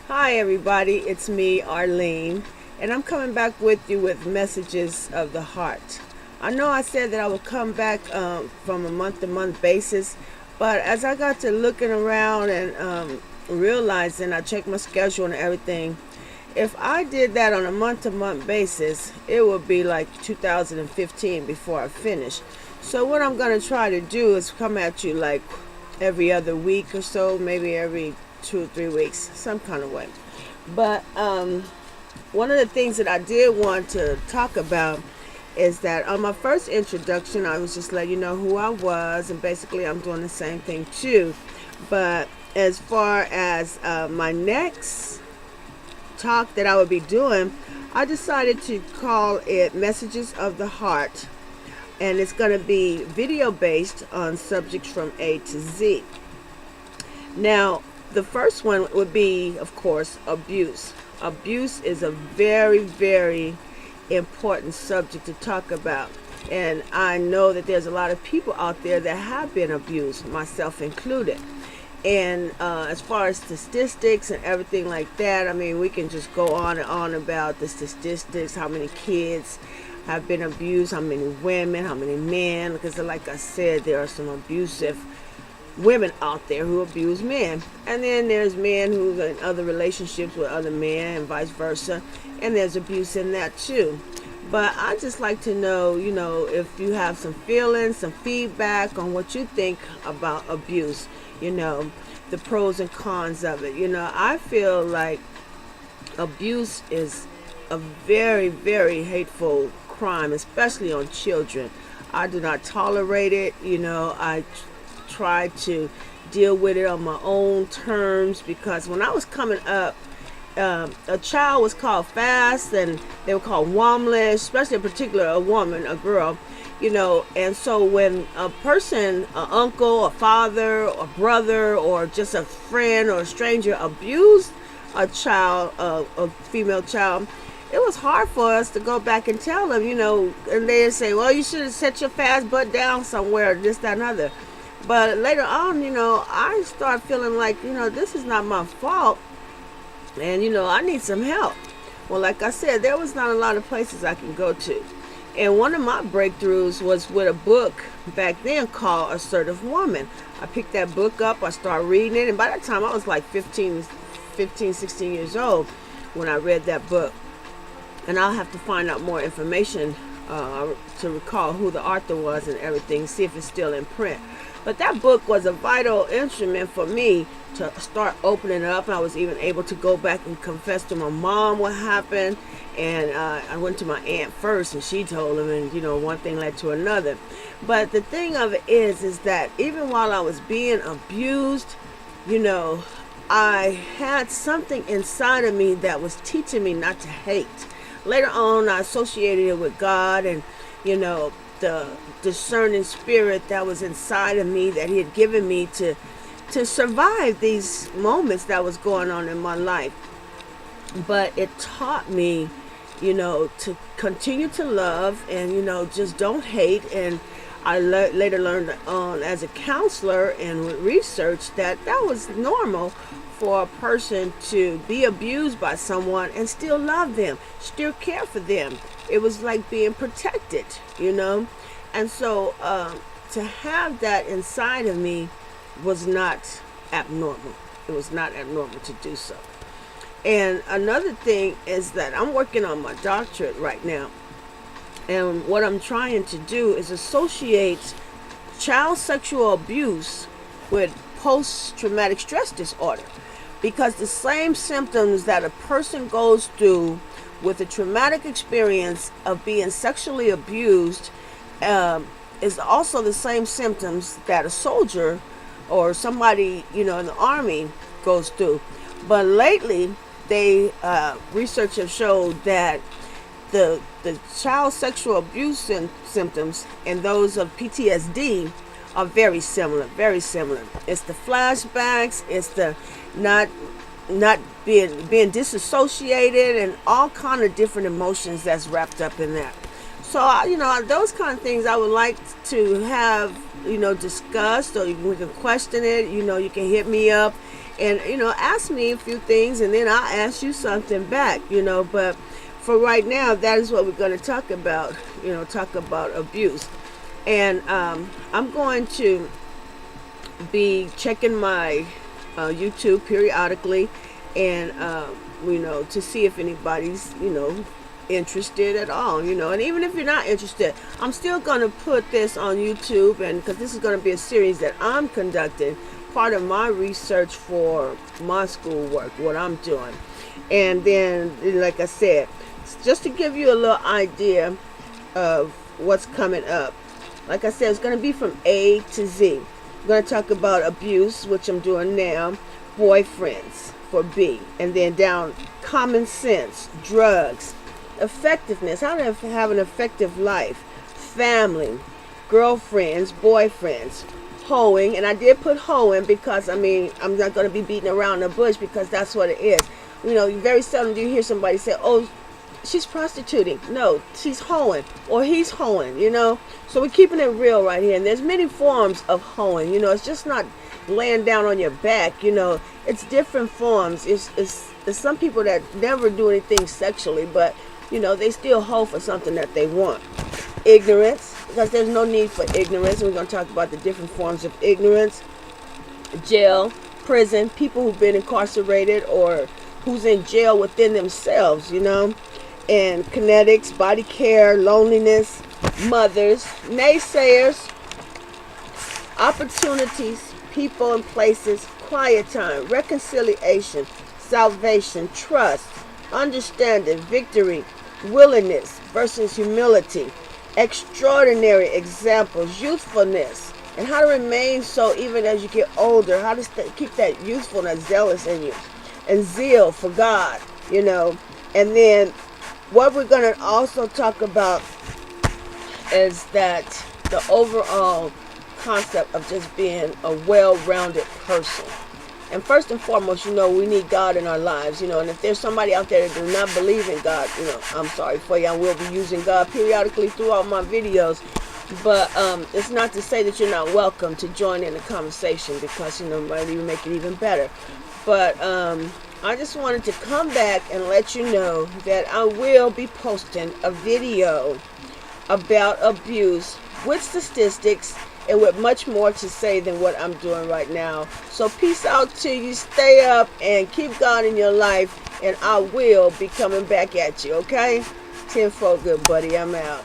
Hi everybody, it's me, Arlene, and I'm coming back with you with messages of the heart. I know I said that I would come back from a month-to-month basis, but as I got to looking around and realizing, I checked my schedule and everything, if I did that on a month-to-month basis, it would be like 2015 before I finish. So what I'm going to try to do is come at you like every other week or so, maybe every 2 or 3 weeks, some kind of way. But one of the things that I did want to talk about is that on my first introduction, I was just letting you know who I was, and basically I'm doing the same thing too. But as far as my next talk that I would be doing, I decided to call it Messages of the Heart, and it's going to be video based on subjects from A to Z. Now, the first one would be, of course, abuse. Abuse is a very, very important subject to talk about. And I know that there's a lot of people out there that have been abused, myself included. And as far as statistics and everything like that, I mean, we can just go on and on about the statistics, how many kids have been abused, how many women, how many men, because like I said, there are some abusive women out there who abuse men, and then there's men who are in other relationships with other men and vice versa, and there's abuse in that too. But I just like to know, if you have some feelings, some feedback on what you think about abuse, the pros and cons of it. I feel like abuse is a very, very hateful crime, especially on children. I do not tolerate it. I try to deal with it on my own terms, because when I was coming up, a child was called fast, and they were called womblish, especially in particular a woman, a girl, and so when a person, an uncle, a father, a brother, or just a friend or a stranger abused a child, a female child, it was hard for us to go back and tell them, and they'd say, well, you should have set your fast butt down somewhere, this, that, and other. But later on, I start feeling like, this is not my fault, and, I need some help. Well, like I said, there was not a lot of places I can go to. And one of my breakthroughs was with a book back then called Assertive Woman. I picked that book up, I started reading it, and by that time I was like 15, 16 years old when I read that book. And I'll have to find out more information to recall who the author was and everything, see if it's still in print. But that book was a vital instrument for me to start opening it up. I was even able to go back and confess to my mom what happened. And I went to my aunt first, and she told him, and one thing led to another. But the thing of it is that even while I was being abused, I had something inside of me that was teaching me not to hate. Later on, I associated it with God and, the discerning spirit that was inside of me that he had given me to survive these moments that was going on in my life. But it taught me, to continue to love and, just don't hate. And I later learned on as a counselor and with research that was normal for a person to be abused by someone and still love them, still care for them. It was like being protected, And so to have that inside of me was not abnormal. It was not abnormal to do so. And another thing is that I'm working on my doctorate right now. And what I'm trying to do is associate child sexual abuse with post-traumatic stress disorder. Because the same symptoms that a person goes through with a traumatic experience of being sexually abused is also the same symptoms that a soldier or somebody, in the army goes through. But lately, research have showed that the child sexual abuse symptoms and those of PTSD are very similar, very similar. It's the flashbacks, it's the not being disassociated, and all kind of different emotions that's wrapped up in that. So, those kind of things I would like to have, discussed, or we can question it. You can hit me up and ask me a few things, and then I'll ask you something back. But for right now, that is what we're going to talk about. Talk about abuse, and I'm going to be checking my YouTube periodically, and to see if anybody's interested at all. And even if you're not interested, I'm still going to put this on YouTube, and because this is going to be a series that I'm conducting, part of my research for my schoolwork, what I'm doing. And then, like I said, just to give you a little idea of what's coming up, like I said, it's going to be from A to Z. I'm going to talk about abuse, which I'm doing now, boyfriends for B, and then down common sense, drugs, effectiveness, how to have an effective life, family, girlfriends, boyfriends, hoeing. And I did put hoeing because I'm not going to be beating around the bush, because that's what it is. Very seldom do you hear somebody say, oh, she's prostituting. No, she's hoeing, or he's hoeing. So we're keeping it real right here. And there's many forms of hoeing. It's just not laying down on your back. It's different forms. It's some people that never do anything sexually, but they still hoe for something that they want. Ignorance, because there's no need for ignorance. And we're going to talk about the different forms of ignorance. Jail, prison, people who've been incarcerated or who's in jail within themselves, and kinetics, body care, loneliness, mothers, naysayers, opportunities, people and places, quiet time, reconciliation, salvation, trust, understanding, victory, willingness versus humility, extraordinary examples, youthfulness, and how to remain so even as you get older, how to keep that youthfulness zealous in you, and zeal for God, And then what we're going to also talk about is that the overall concept of just being a well-rounded person. And first and foremost, we need God in our lives, and if there's somebody out there that does not believe in God, I'm sorry for you. I will be using God periodically throughout my videos, but it's not to say that you're not welcome to join in the conversation, because, it might even make it even better. But I just wanted to come back and let you know that I will be posting a video about abuse with statistics and with much more to say than what I'm doing right now. So peace out to you. Stay up and keep God in your life, and I will be coming back at you, okay? Tenfold good, buddy. I'm out.